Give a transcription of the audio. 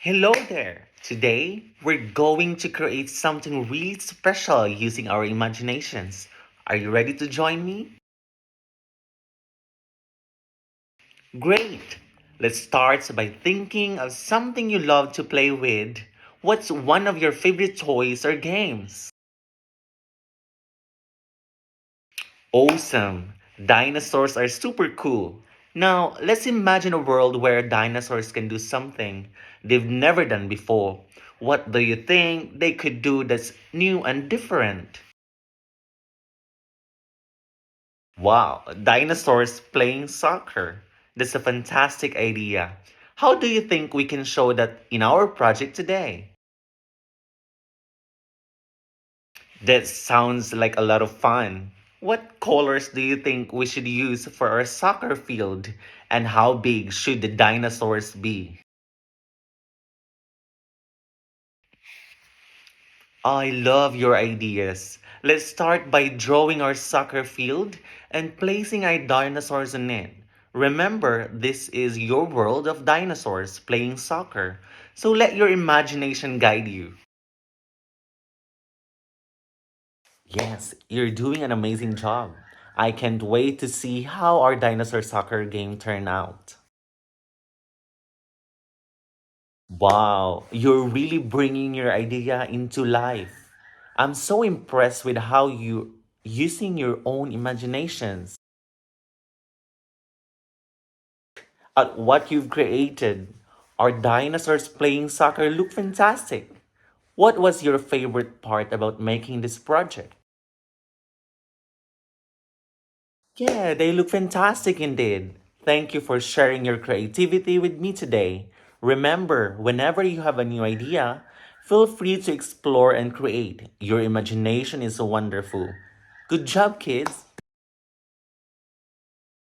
Hello there! Today, we're going to create something really special using our imaginations. Are you ready to join me? Great! Let's start by thinking of something you love to play with. What's one of your favorite toys or games? Awesome! Dinosaurs are super cool. Now, let's imagine a world where dinosaurs can do something they've never done before. What do you think they could do that's new and different? Wow, dinosaurs playing soccer. That's a fantastic idea. How do you think we can show that in our project today? That sounds like a lot of fun. What colors do you think we should use for our soccer field? And how big should the dinosaurs be? I love your ideas. Let's start by drawing our soccer field and placing our dinosaurs in it. Remember, this is your world of dinosaurs playing soccer, so let your imagination guide you. Yes, you're doing an amazing job. I can't wait to see how our dinosaur soccer game turn out. Wow, you're really bringing your idea into life. I'm so impressed with how you using your own imaginations at what you've created. Our dinosaurs playing soccer look fantastic. What was your favorite part about making this project? Yeah, they look fantastic indeed. Thank you for sharing your creativity with me today. Remember, whenever you have a new idea, feel free to explore and create. Your imagination is wonderful. Good job, kids!